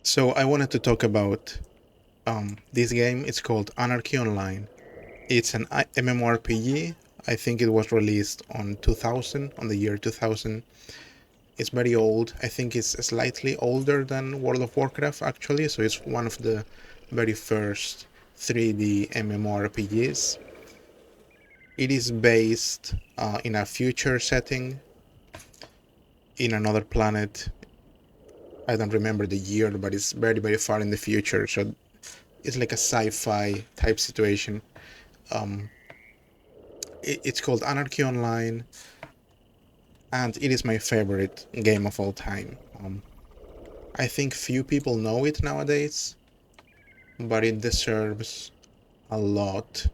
So I wanted to talk about this game. It's called Anarchy Online. It's an MMORPG. I think it was released on 2000, on the year 2000. It's very old. I think it's slightly older than World of Warcraft actually, so it's one of the very first 3D MMORPGs. It is based in a future setting in another planet. I don't remember the year, but it's very, very far in the future, so it's like a sci-fi type situation. Um, it's called Anarchy Online, and it is my favorite game of all time. I think few people know it nowadays, but it deserves a lot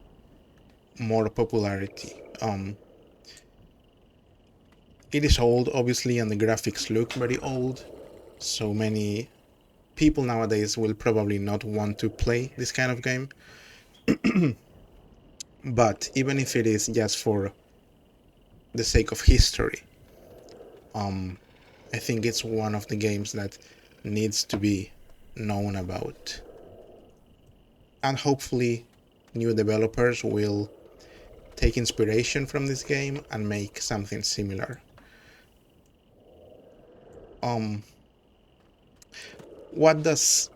more popularity. It is old, obviously, and the graphics look very old, so many people nowadays will probably not want to play this kind of game. But even if it is just for the sake of history, I think it's one of the games that needs to be known about. And hopefully, new developers will take inspiration from this game and make something similar. What does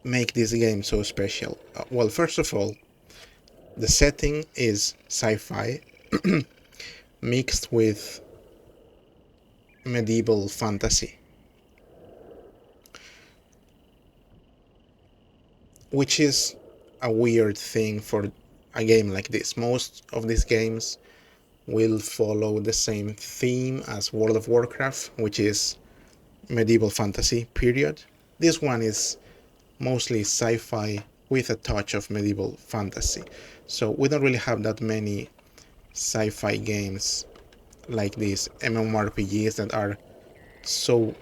make this game so special? Well, first of all, the setting is sci-fi mixed with medieval fantasy, which is a weird thing for a game like this. Most of these games will follow the same theme as World of Warcraft, which is medieval fantasy, period. This one is mostly sci-fi with a touch of medieval fantasy. So we don't really have that many sci-fi games like these MMORPGs that are so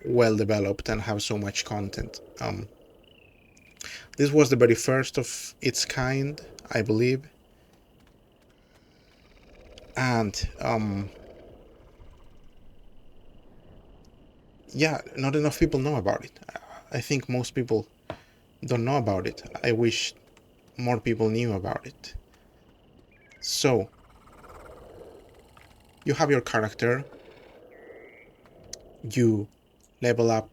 well developed and have so much content. This was the very first of its kind, I believe. And yeah, not enough people know about it. I think most people don't know about it. I wish more people knew about it. So, you have your character, you level up.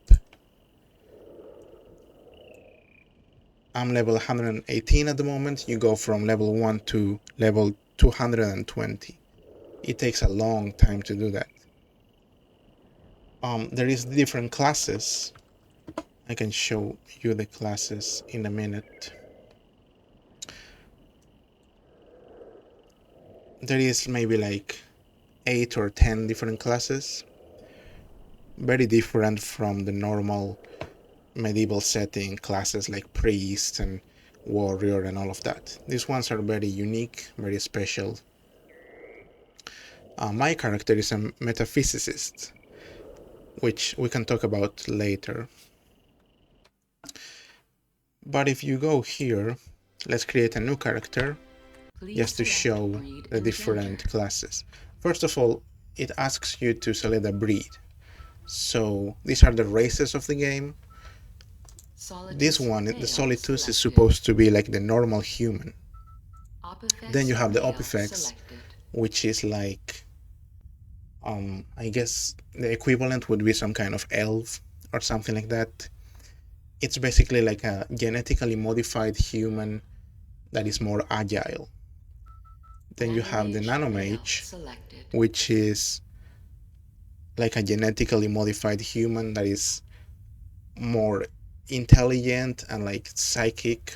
I'm level 118 at the moment. You go from level 1 to level 220. It takes a long time to do that. There is different classes. I can show you the classes in a minute. There is maybe like 8 or 10 different classes. Very different from the normal medieval setting classes like priest and warrior and all of that. These ones are very unique, very special. My character is a metaphysicist, which we can talk about later. But if you go here, let's create a new character just to show the different classes. First of all, it asks you to select a breed. So these are the races of the game. This one, the Solitus, is supposed to be like the normal human. Then you have the Opifex, which is like, I guess the equivalent would be some kind of elf or something like that. It's basically like a genetically modified human that is more agile. Then you have the Nanomage, which is like a genetically modified human that is more intelligent and like psychic.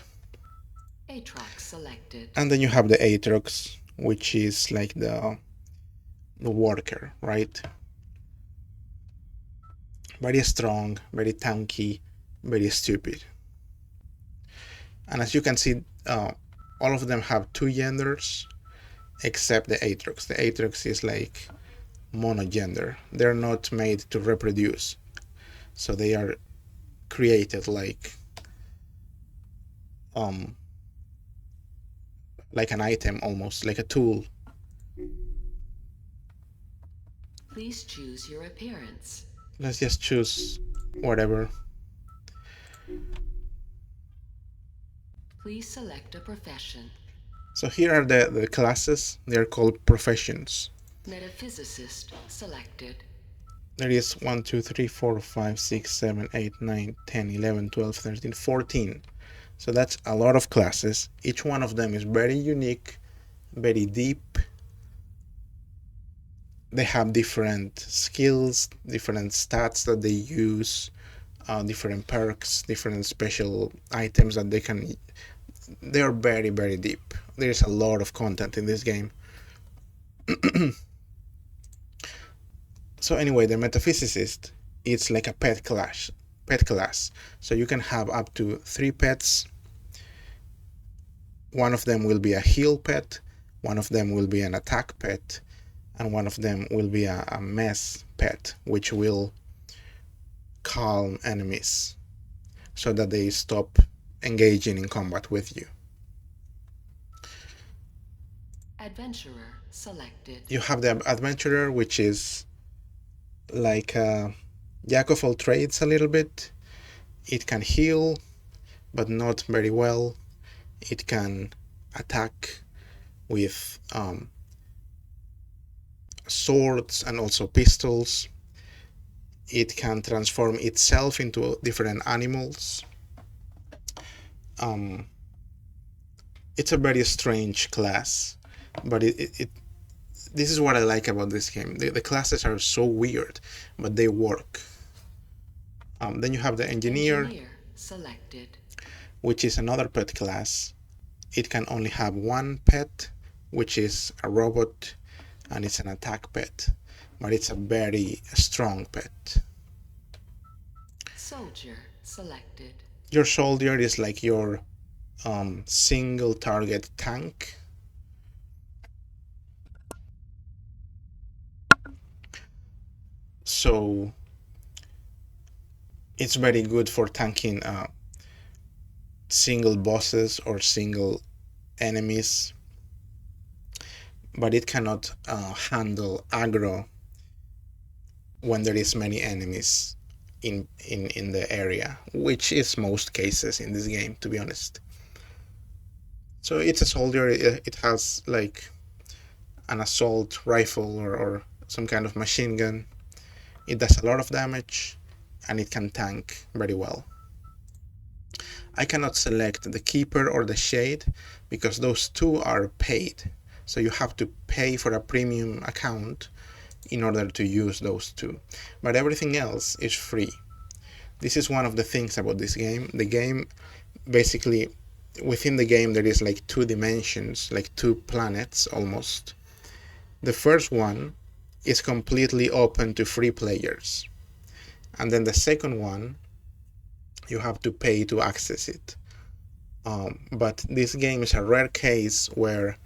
And then you have the Aatrox, which is like the worker, right? Very strong, very tanky, very stupid. And as you can see, all of them have two genders, except the Aatrox. The Aatrox is like monogender. They're not made to reproduce, so they are created like an item, almost like a tool. Please choose your appearance. Let's just choose whatever. Please select a profession. So here are the classes. They're called professions. Metaphysicist selected. There is 1, 2, 3, 4, 5, 6, 7, 8, 9, 10, 11, 12, 13, 14. So that's a lot of classes. Each one of them is very unique, very deep. They have different skills, different stats that they use, different perks, different special items that they can. They are very, very deep. There's a lot of content in this game. So anyway, the metaphysicist, it's like a pet class. So you can have up to 3 pets. One of them will be a heal pet, one of them will be an attack pet, and one of them will be a mess pet, which will calm enemies so that they stop engaging in combat with you. Adventurer selected. You have the adventurer, which is like a jack of all trades a little bit. It can heal, but not very well. It can attack with swords and also pistols. It can transform itself into different animals. It's a very strange class, but this is what I like about this game. The classes are so weird, but they work. Then you have the engineer selected, which is another pet class. It can only have one pet, which is a robot, and it's an attack pet, but it's a very strong pet. Soldier selected. Your soldier is like your single target tank. So it's very good for tanking single bosses or single enemies, but it cannot handle aggro when there is many enemies in the area, which is most cases in this game, to be honest. So it's a soldier. It has like an assault rifle or some kind of machine gun. It does a lot of damage, and it can tank very well. I cannot select the keeper or the shade because those two are paid. So you have to pay for a premium account in order to use those two. But everything else is free. This is one of the things about this game. The game, basically, within the game there is like 2 dimensions, like 2 planets almost. The first one is completely open to free players. And then the second one, you have to pay to access it. But this game is a rare case where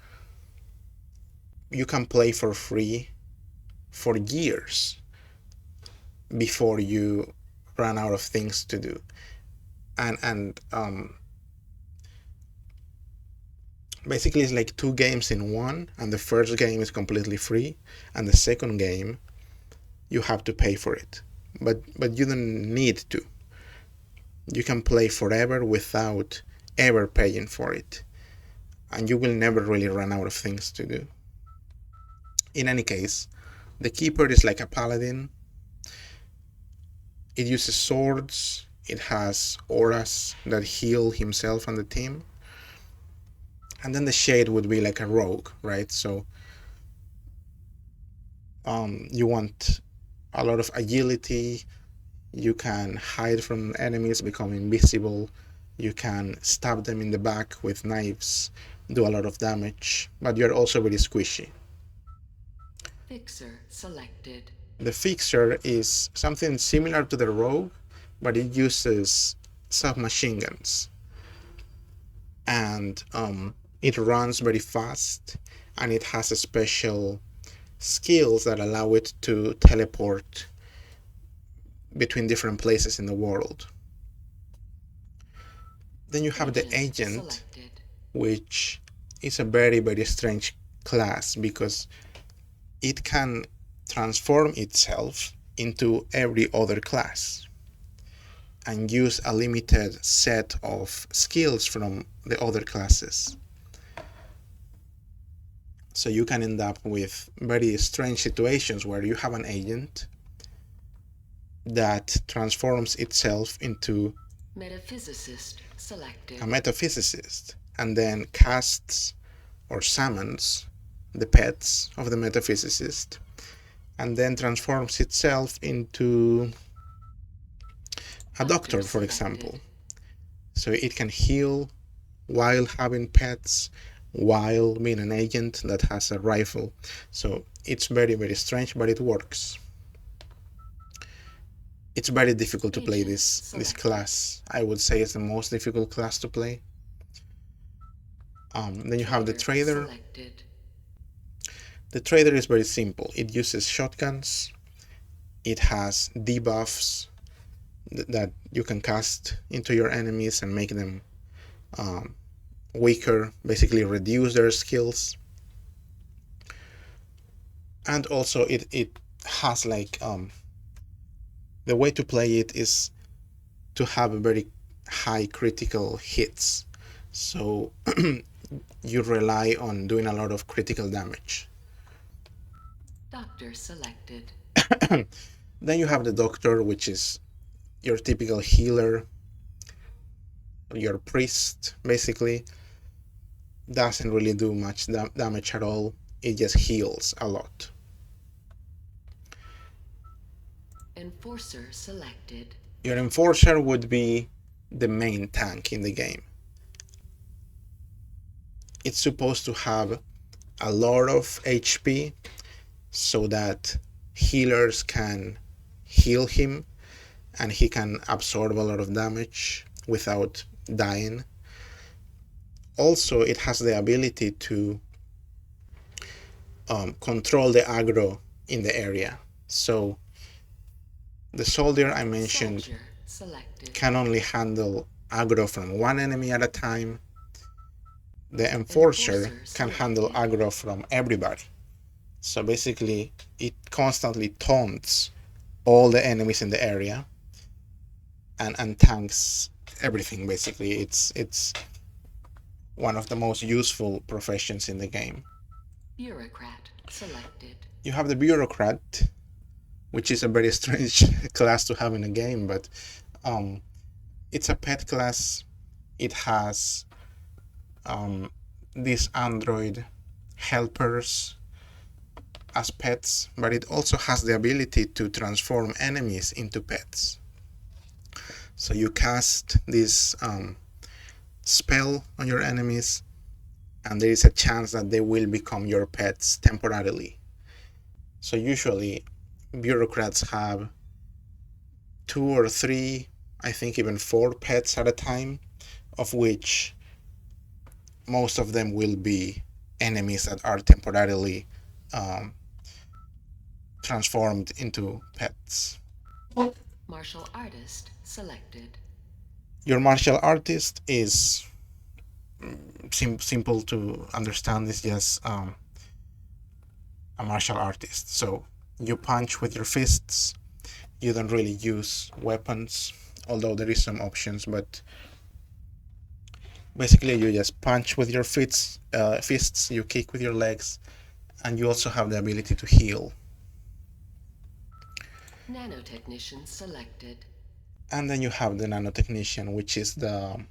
you can play for free for years before you run out of things to do. And basically it's like 2 games in one, and the first game is completely free, and the second game you have to pay for it. But you don't need to. You can play forever without ever paying for it, and you will never really run out of things to do. In any case, the keeper is like a paladin. It uses swords. It has auras that heal himself and the team. And then the shade would be like a rogue, right? So you want a lot of agility. You can hide from enemies, become invisible. You can stab them in the back with knives, do a lot of damage, but you're also very squishy. Fixer selected. The fixer is something similar to the rogue, but it uses submachine guns. And it runs very fast, and it has special skills that allow it to teleport between different places in the world. Then you have the agent selected, which is a very, very strange class because it can transform itself into every other class. and use a limited set of skills from the other classes. So you can end up with very strange situations where you have an agent that transforms itself into Metaphysicist selected. a metaphysicist and then casts or summons the pets of the metaphysicist and then transforms itself into a doctor, for example. So it can heal while having pets, while being an agent that has a rifle. So it's very, very strange, but it works. It's very difficult to play this class. I would say it's the most difficult class to play. Then you have the trader. The trader is very simple. It uses shotguns. It has debuffs that you can cast into your enemies and make them weaker, basically reduce their skills. And also it has like the way to play it is to have a very high critical hits. So you rely on doing a lot of critical damage. Doctor selected. Then you have the doctor, which is your typical healer. Your priest basically doesn't really do much damage at all. It just heals a lot. Enforcer selected. Your enforcer would be the main tank in the game. It's supposed to have a lot of HP so that healers can heal him and he can absorb a lot of damage without dying. Also, it has the ability to control the aggro in the area. So the soldier I mentioned can only handle aggro from one enemy at a time. The enforcer can handle aggro from everybody. So basically, it constantly taunts all the enemies in the area and tanks everything. Basically, it's one of the most useful professions in the game. Bureaucrat selected. You have the bureaucrat, which is a very strange class to have in a game, but it's a pet class. It has these android helpers as pets, but it also has the ability to transform enemies into pets. So you cast this spell on your enemies, and there is a chance that they will become your pets temporarily. So usually bureaucrats have 2 or 3, I think even 4 pets at a time, of which most of them will be enemies that are temporarily transformed into pets. Martial artist selected. Your martial artist is simple to understand. It's just a martial artist. So you punch with your fists. You don't really use weapons, although there is some options, but basically you just punch with your fists, you kick with your legs, and you also have the ability to heal. Nanotechnician selected. And then you have the nanotechnician, which is the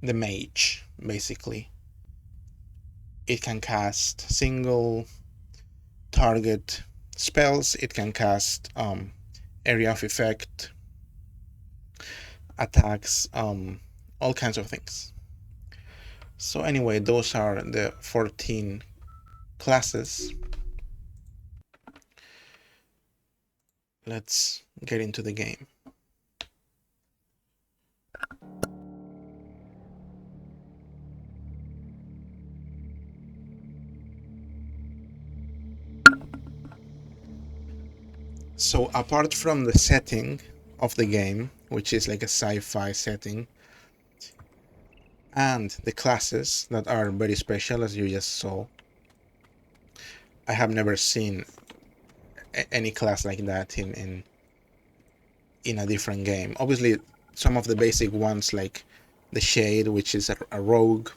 mage, basically. It can cast single target spells. It can cast area of effect attacks, all kinds of things. So anyway, those are the 14 classes. Let's get into the game. So apart from the setting of the game, which is like a sci-fi setting, and the classes that are very special, as you just saw, I have never seen any class like that in in a different game. Obviously, some of the basic ones like the Shade, which is a rogue,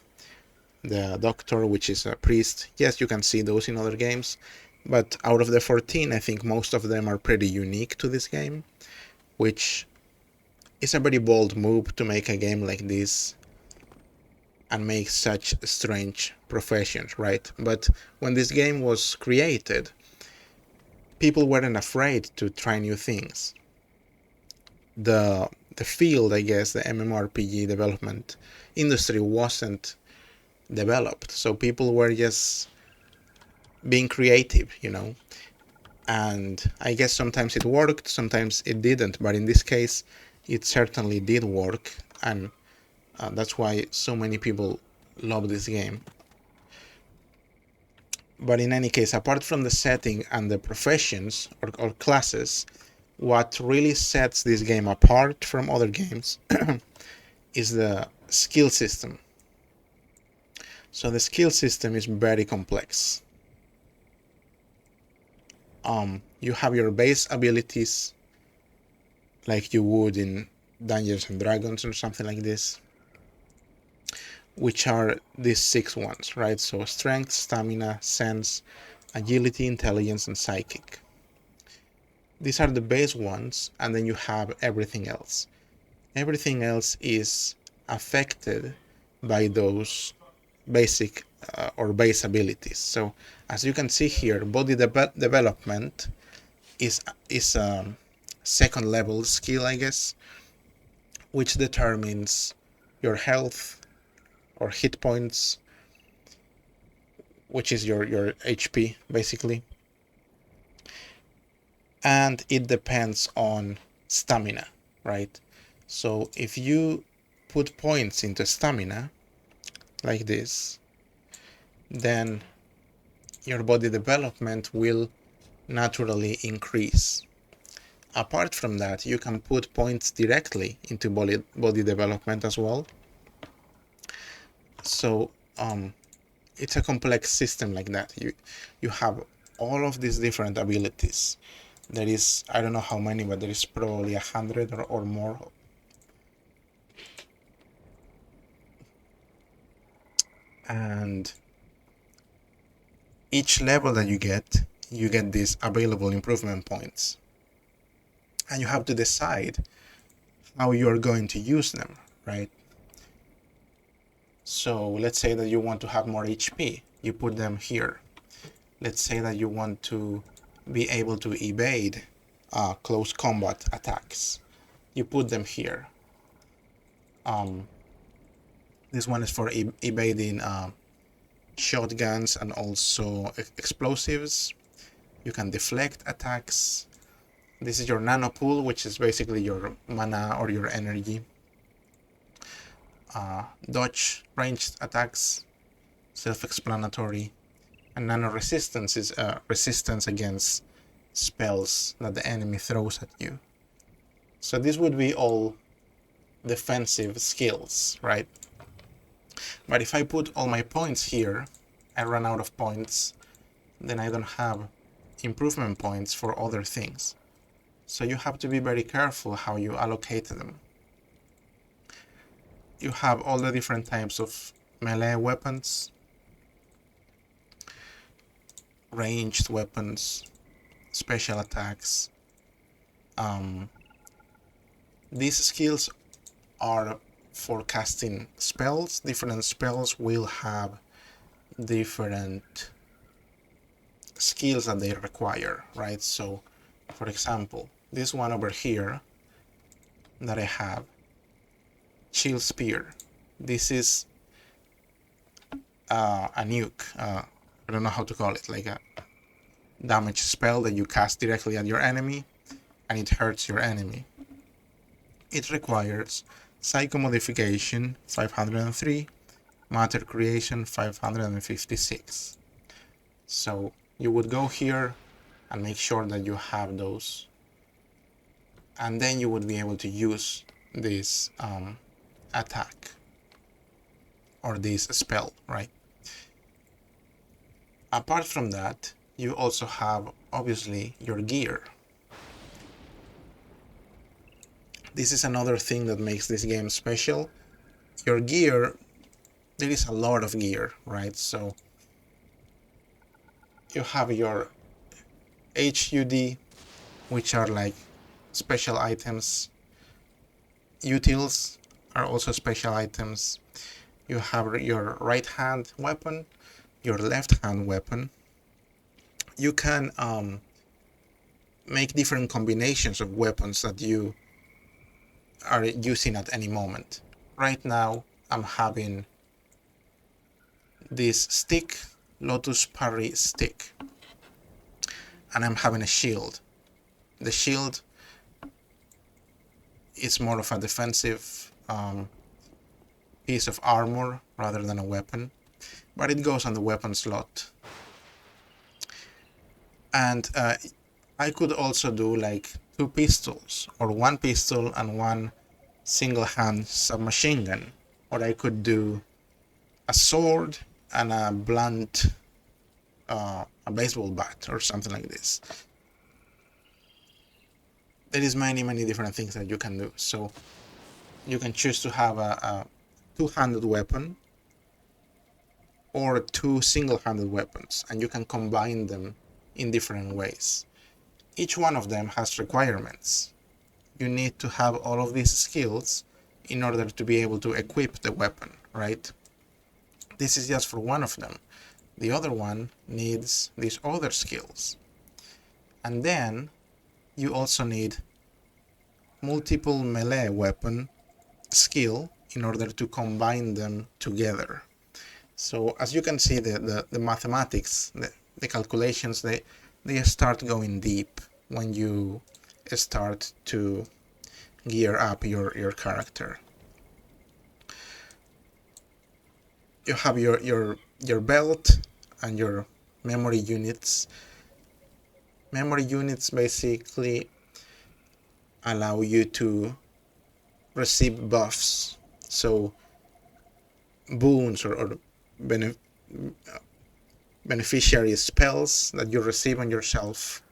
the Doctor, which is a priest. Yes, you can see those in other games, but out of the 14, I think most of them are pretty unique to this game, which is a very bold move to make a game like this and make such strange professions, right? But when this game was created, people weren't afraid to try new things. The field, I guess, the MMORPG development industry wasn't developed, so people were just being creative, and I guess sometimes it worked, sometimes it didn't, but in this case it certainly did work, and that's why so many people love this game. But in any case, apart from the setting and the professions or classes, what really sets this game apart from other games is the skill system. So the skill system is very complex. You have your base abilities like you would in Dungeons and Dragons or something like this, which are these 6 ones, right? So strength, stamina, sense, agility, intelligence, and psychic. These are the base ones, and then you have everything else. Everything else is affected by those basic or base abilities. So as you can see here, body development is a second level skill, I guess, which determines your health or hit points, which is your HP basically, and it depends on stamina, right? So if you put points into stamina like this, then your body development will naturally increase. Apart from that, you can put points directly into body development as well. So it's a complex system like that. You have all of these different abilities. There is, I don't know how many, but there is probably 100 or more. And each level that you get these available improvement points. And you have to decide how you're going to use them, right? So let's say that you want to have more HP, you put them here. Let's say that you want to be able to evade close combat attacks, you put them here. This one is for evading shotguns and also explosives. You can deflect attacks. This is your nano pool, which is basically your mana or your energy. Dodge ranged attacks, self-explanatory. And nano resistance is resistance against spells that the enemy throws at you. So this would be all defensive skills, right? But if I put all my points here, I run out of points, then I don't have improvement points for other things. So you have to be very careful how you allocate them. You have all the different types of melee weapons, ranged weapons, special attacks. These skills are for casting spells. Different spells will have different skills that they require, right? So, for example, this one over here that I have, Chill Spear. This is a nuke. I don't know how to call it, like a damage spell that you cast directly at your enemy, and it hurts your enemy. It requires Psycho Modification 503, Matter Creation 556. So you would go here and make sure that you have those, and then you would be able to use this attack or this spell, right? Apart from that, you also have obviously your gear. This is another thing that makes this game special. Your gear, there is a lot of gear, right? So you have your HUD, which are like special items. Utils are also special items. You have your right hand weapon, your left hand weapon. You can make different combinations of weapons that you are using at any moment. Right now, I'm having this stick, Lotus Parry stick, and I'm having a shield. The shield is more of a defensive piece of armor rather than a weapon, but it goes on the weapon slot. And I could also do like 2 pistols, or 1 pistol and 1 single hand submachine gun, or I could do a sword and a blunt a baseball bat or something like this. There is many different things that you can do. So you can choose to have a two-handed weapon or 2 single-handed weapons, and you can combine them in different ways. Each one of them has requirements. You need to have all of these skills in order to be able to equip the weapon, right? This is just for one of them. The other one needs these other skills. And then you also need multiple melee weapon skill in order to combine them together. So as you can see, the mathematics, the calculations, they start going deep when you start to gear up your character. You have your belt and your memory units. Memory units basically allow you to receive buffs, so boons or beneficiary spells that you receive on yourself,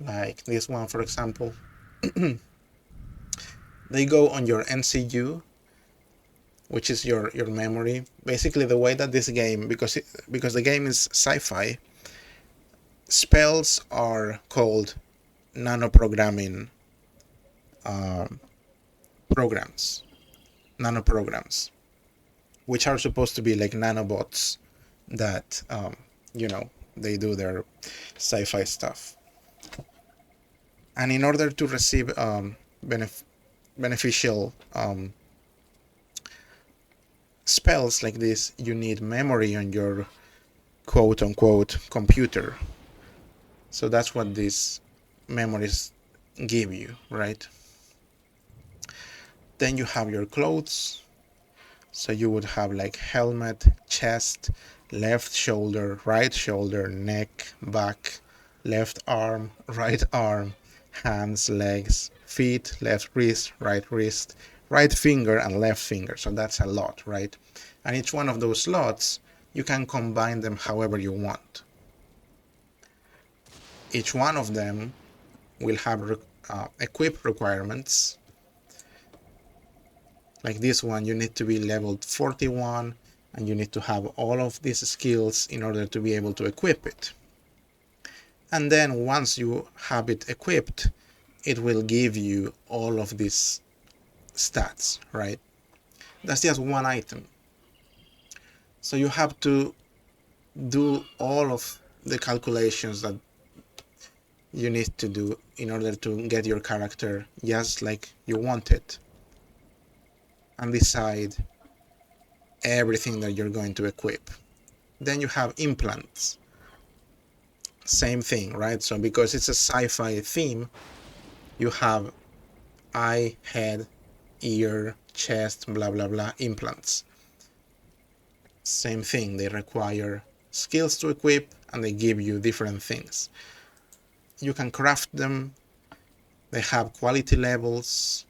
like this one for example. They go on your NCU, which is your memory. Basically the way that this game, because the game is sci-fi, spells are called nanoprogramming nanoprograms, which are supposed to be like nanobots that they do their sci-fi stuff. And in order to receive beneficial spells like this, you need memory on your quote-unquote computer. So that's what these memories give you, right? Then you have your clothes. So you would have like helmet, chest, left shoulder, right shoulder, neck, back, left arm, right arm, hands, legs, feet, left wrist, right finger, and left finger. So that's a lot, right? And each one of those slots, you can combine them however you want. Each one of them will have equip requirements. Like this one, you need to be leveled 41, and you need to have all of these skills in order to be able to equip it. And then once you have it equipped, it will give you all of these stats, right? That's just one item. So you have to do all of the calculations that you need to do in order to get your character just like you want it, and decide everything that you're going to equip. Then you have implants. Same thing, right? So because it's a sci-fi theme, you have eye, head, ear, chest, blah blah blah implants. Same thing, they require skills to equip, and they give you different things. You can craft them. They have quality levels.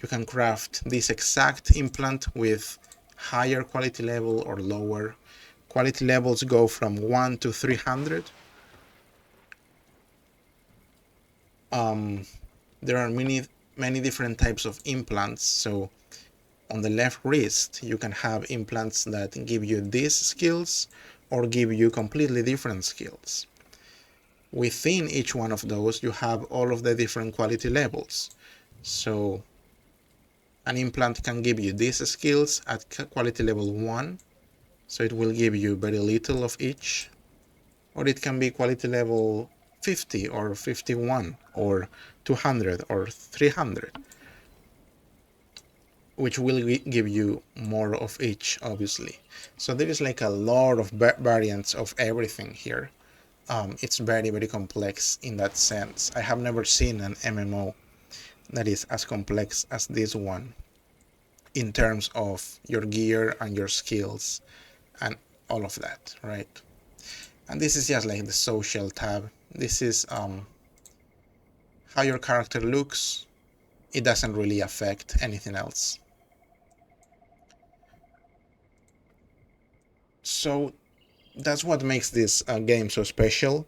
You can craft this exact implant with higher quality level or lower. Quality levels go from 1 to 300. there are many different types of implants. So on the left wrist, you can have implants that give you these skills or give you completely different skills. Within each one of those, you have all of the different quality levels. So an implant can give you these skills at quality level 1, so it will give you very little of each, or it can be quality level 50 or 51 or 200 or 300, which will give you more of each, obviously. So there is like a lot of variants of everything here. It's very complex in that sense. I have never seen an MMO that is as complex as this one in terms of your gear and your skills and all of that, right? And this is just like the social tab. This is how your character looks. It doesn't really affect anything else. So that's what makes this game so special.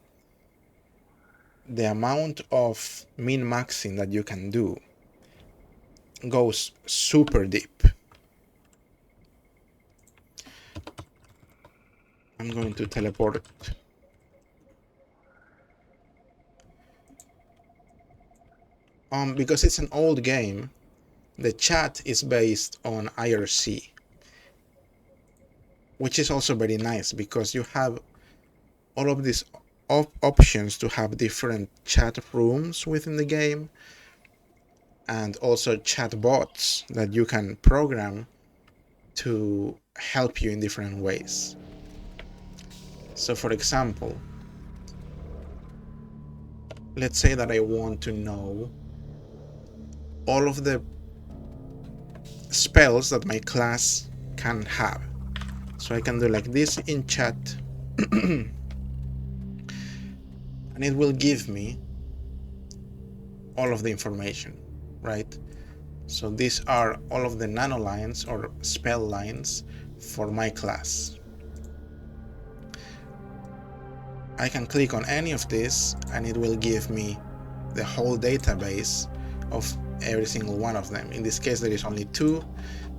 The amount of min-maxing that you can do goes super deep. I'm going to teleport. Because it's an old game, the chat is based on IRC, which is also very nice because you have all of these options to have different chat rooms within the game, and also chat bots that you can program to help you in different ways. So for example, let's say that I want to know all of the spells that my class can have. So I can do like this in chat and it will give me all of the information, right? So these are all of the nano lines or spell lines for my class. I can click on any of this and it will give me the whole database of every single one of them. In this case there is only 2,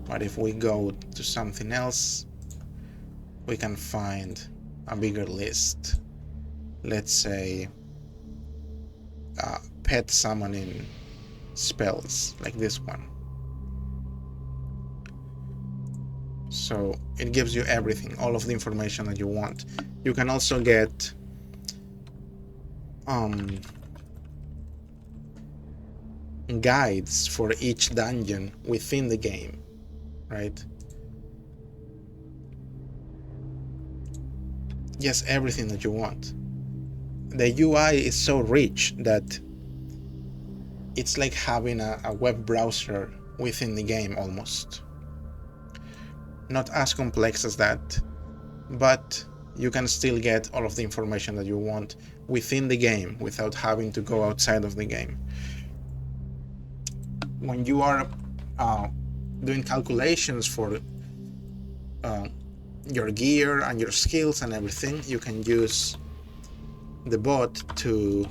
but if we go to something else, we can find a bigger list. Let's say pet summoning spells, like this one. So it gives you everything, all of the information that you want. You can also get guides for each dungeon within the game, right? Yes, everything that you want. The UI is so rich that it's like having a web browser within the game almost. Not as complex as that, but you can still get all of the information that you want within the game without having to go outside of the game. When you are doing calculations for your gear and your skills and everything, you can use the bot to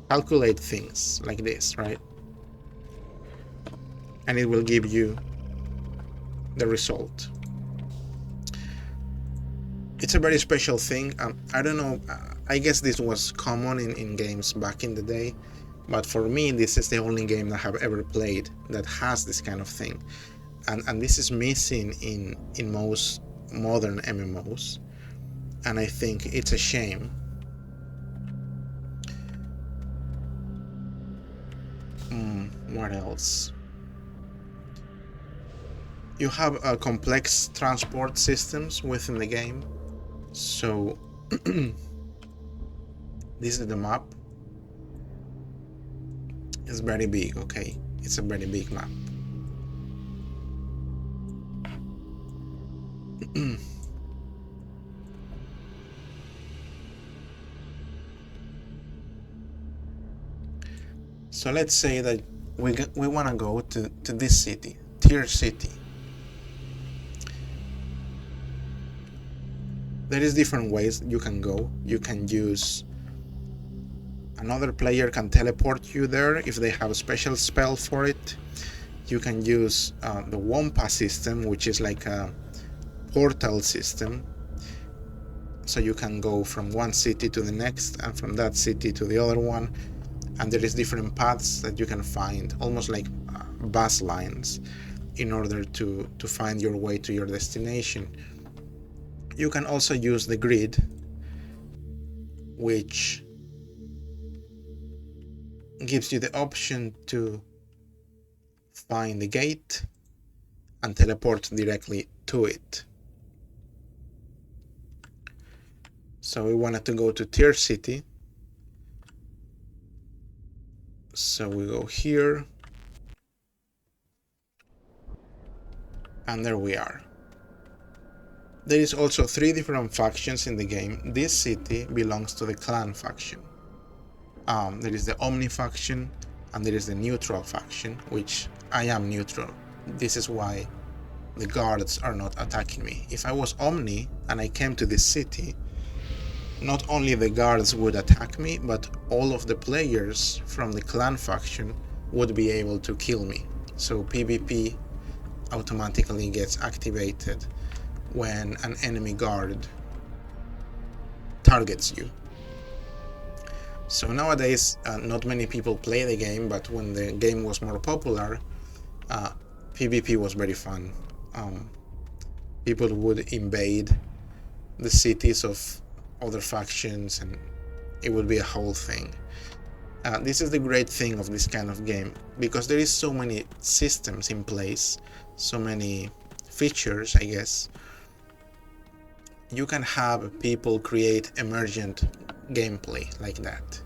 calculate things like this, right? And it will give you the result. It's a very special thing. I don't know, I guess this was common in games back in the day, but for me this is the only game that I have ever played that has this kind of thing, and this is missing in most modern MMOs, and I think it's a shame. What else? You have complex transport systems within the game. So this is the map. It's very big, okay? It's a very big map. So let's say that we want to go to this city, Tier City. There is different ways you can go. You can use Another player can teleport you there if they have a special spell for it. You can use the Wampa system, which is like a portal system. So you can go from one city to the next and from that city to the other one. And there is different paths that you can find, almost like bus lines, in order to find your way to your destination. You can also use the grid, which gives you the option to find the gate and teleport directly to it. So we wanted to go to Tier City. So we go here. And there we are. There is also 3 different factions in the game. This city belongs to the clan faction. There is the Omni faction and there is the neutral faction, which I am neutral. This is why the guards are not attacking me. If I was Omni and I came to this city, not only the guards would attack me, but all of the players from the clan faction would be able to kill me. So PvP automatically gets activated when an enemy guard targets you. So nowadays, not many people play the game, but when the game was more popular, PvP was very fun. People would invade the cities of other factions and it would be a whole thing. This is the great thing of this kind of game, because there is so many systems in place, so many features, I guess. You can have people create emergent gameplay like that.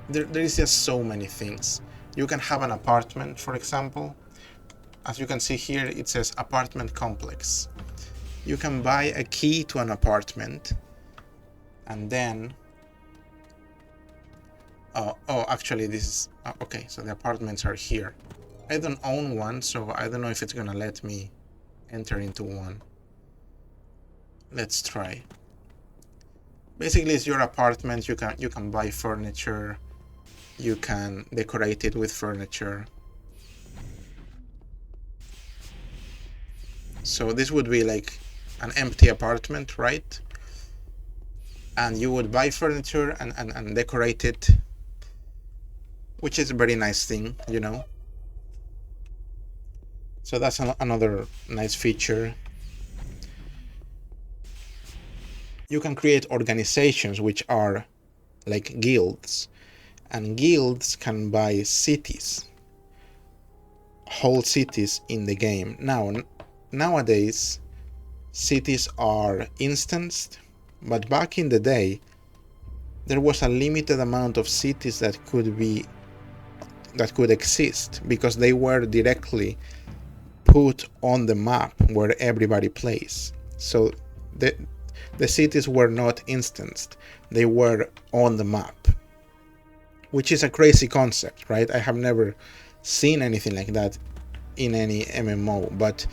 There is just so many things. You can have an apartment, for example. As you can see here, it says apartment complex. You can buy a key to an apartment and then actually this is okay, so the apartments are here. I don't own one, so I don't know if it's gonna let me enter into one. Let's try. Basically, it's your apartment. You can buy furniture, you can decorate it with furniture. So this would be like an empty apartment, right? And you would buy furniture and decorate it, which is a very nice thing, you know. So that's another nice feature. You can create organizations which are like guilds, and guilds can buy cities, whole cities in the game. Nowadays, cities are instanced, but back in the day, there was a limited amount of cities that could exist, because they were directly put on the map where everybody plays. So the cities were not instanced, they were on the map, which is a crazy concept, right? I have never seen anything like that in any MMO, but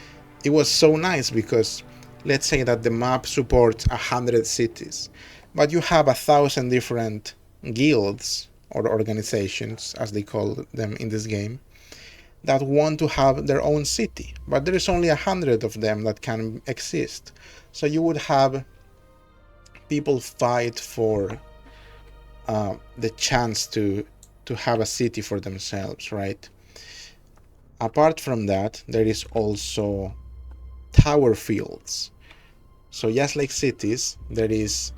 it was so nice because let's say that the map supports 100 cities, but you have 1,000 different guilds or organizations, as they call them in this game, that want to have their own city, but there is only 100 of them that can exist. So you would have people fight for the chance to have a city for themselves, right? Apart from that, there is also tower fields. So just like cities, there is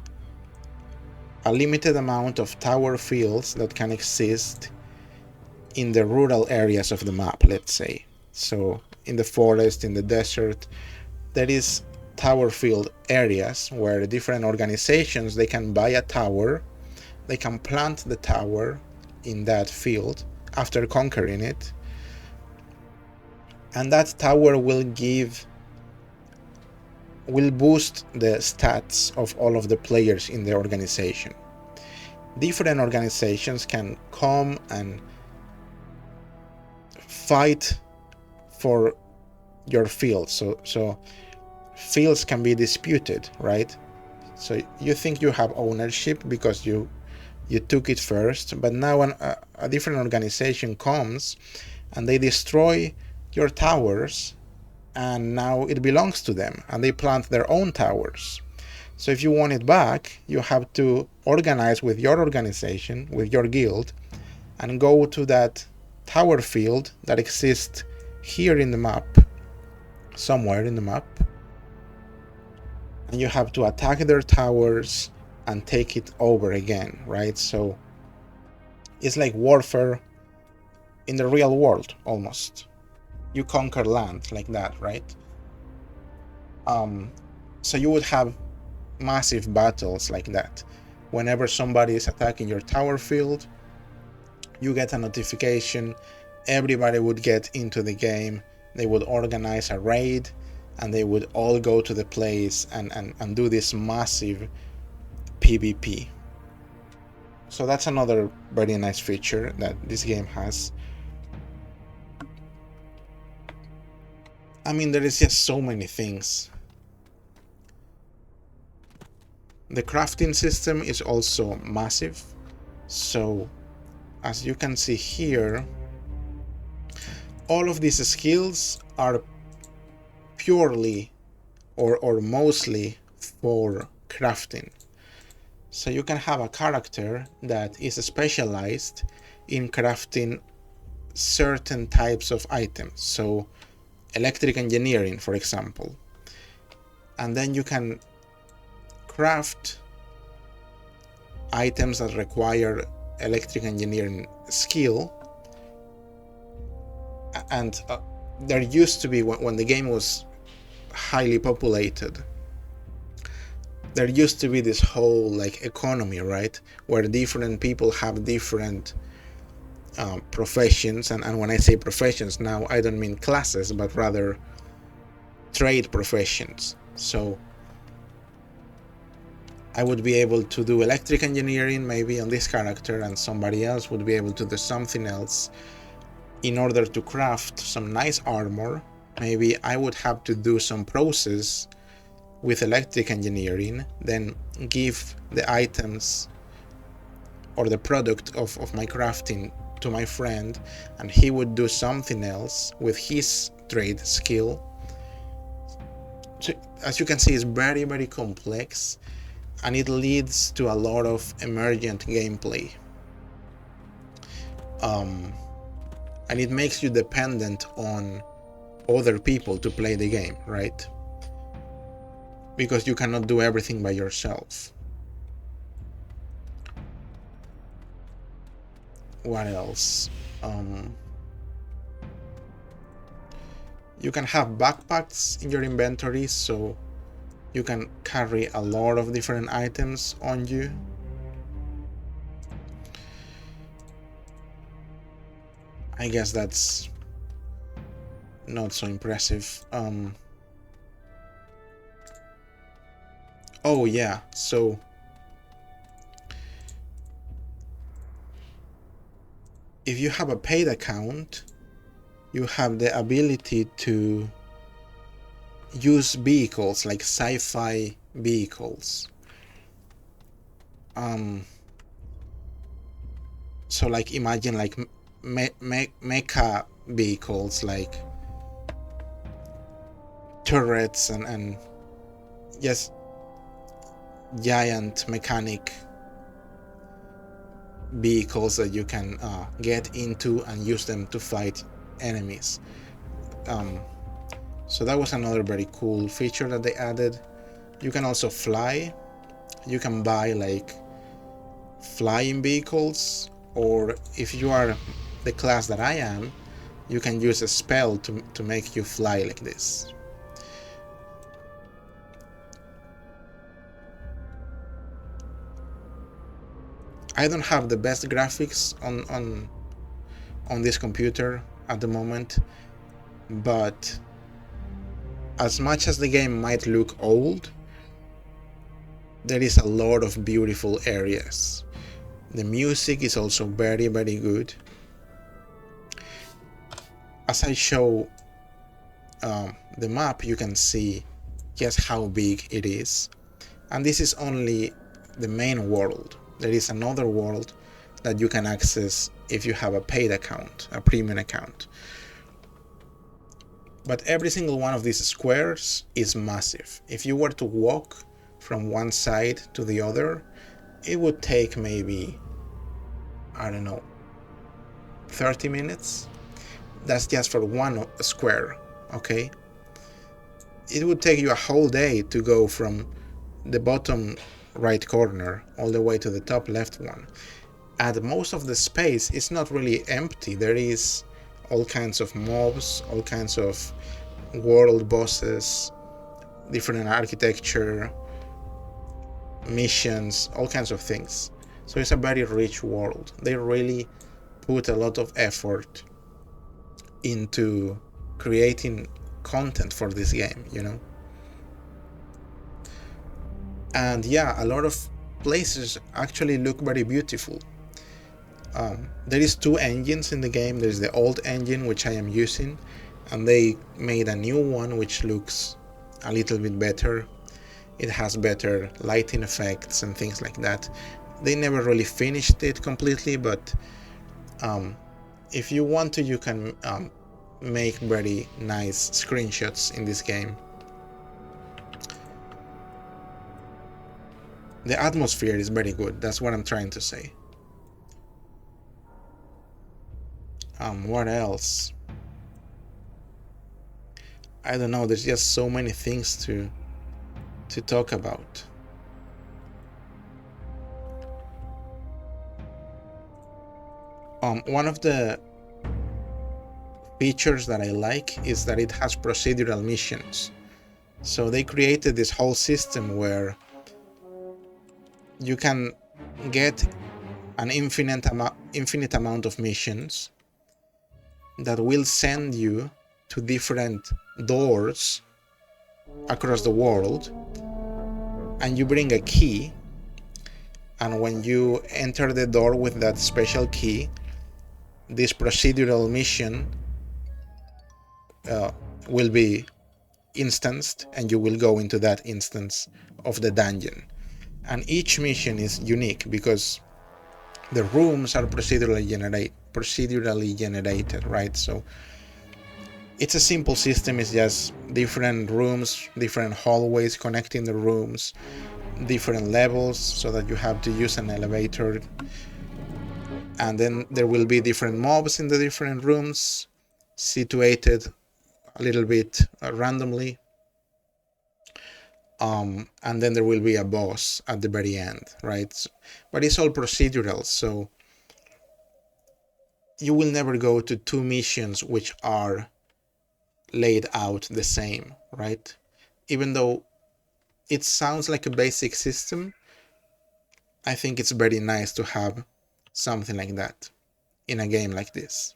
a limited amount of tower fields that can exist in the rural areas of the map, let's say. So in the forest, in the desert, there is tower field areas where different organizations, they can buy a tower, they can plant the tower in that field after conquering it, and that tower will boost the stats of all of the players in the organization. Different organizations can come and fight for your field. So fields can be disputed, right? So you think you have ownership because you took it first, but now a different organization comes and they destroy your towers, and now it belongs to them, and they plant their own towers. So if you want it back, you have to organize with your organization, with your guild, and go to that tower field that exists here in the map, somewhere in the map, and you have to attack their towers and take it over again, right? So it's like warfare in the real world, almost. You conquer land like that, right? So you would have massive battles like that. Whenever somebody is attacking your tower field, you get a notification, everybody would get into the game, they would organize a raid, and they would all go to the place and do this massive PvP. So that's another very nice feature that this game has. I mean, there is just so many things. The crafting system is also massive. So as you can see here, all of these skills are purely or mostly for crafting. So you can have a character that is specialized in crafting certain types of items. So electric engineering, for example. And then you can craft items that require electric engineering skill. And there used to be, when the game was highly populated, there used to be this whole like economy, right, where different people have different professions, and when I say professions now, I don't mean classes, but rather trade professions. So I would be able to do electric engineering maybe on this character, and somebody else would be able to do something else. In order to craft some nice armor, maybe I would have to do some process with electric engineering, then give the items or the product of my crafting to my friend, and he would do something else with his trade skill. So, as you can see, it's very, very complex, and it leads to a lot of emergent gameplay. And it makes you dependent on other people to play the game, right? Because you cannot do everything by yourself. What else? You can have backpacks in your inventory, so you can carry a lot of different items on you. I guess that's not so impressive. Oh yeah, so if you have a paid account, you have the ability to use vehicles like sci-fi vehicles. So like imagine like mecha vehicles, like turrets and just giant mechanic vehicles that you can get into and use them to fight enemies. So that was another very cool feature that they added. You can also fly. You can buy like flying vehicles, or if you are the class that I am, you can use a spell to make you fly like this. I don't have the best graphics on this computer at the moment, but as much as the game might look old, there is a lot of beautiful areas. The music is also very, very good. As I show the map, you can see just how big it is. And this is only the main world. There is another world that you can access if you have a paid account, a premium account. But every single one of these squares is massive. If you were to walk from one side to the other, it would take maybe, I don't know, 30 minutes. That's just for one square, okay? It would take you a whole day to go from the bottom right corner all the way to the top left one. And most of the space is not really empty. There is all kinds of mobs, all kinds of world bosses, different architecture, missions, all kinds of things. So it's a very rich world. They really put a lot of effort into creating content for this game, you know? And yeah, a lot of places actually look very beautiful. There is two engines in the game. There's the old engine, which I am using, and they made a new one which looks a little bit better. It has better lighting effects and things like that. They never really finished it completely, but if you want to, you can make very nice screenshots in this game. The atmosphere is very good, that's what I'm trying to say. What else? I don't know, there's just so many things to talk about. One of the features that I like is that it has procedural missions. So they created this whole system where you can get an infinite amount of missions that will send you to different doors across the world, and you bring a key, and when you enter the door with that special key, this procedural mission will be instanced, and you will go into that instance of the dungeon. And each mission is unique because the rooms are procedurally generated, right? So it's a simple system. It's just different rooms, different hallways connecting the rooms, different levels, so that you have to use an elevator. And then there will be different mobs in the different rooms, situated a little bit randomly. And then there will be a boss at the very end, right? But it's all procedural, so you will never go to two missions which are laid out the same, right? Even though it sounds like a basic system, I think it's very nice to have something like that in a game like this.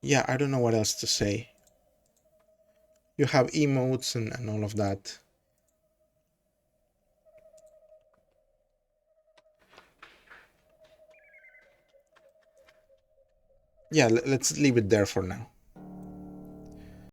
Yeah, I don't know what else to say. You have emotes and all of that. Yeah, let's leave it there for now.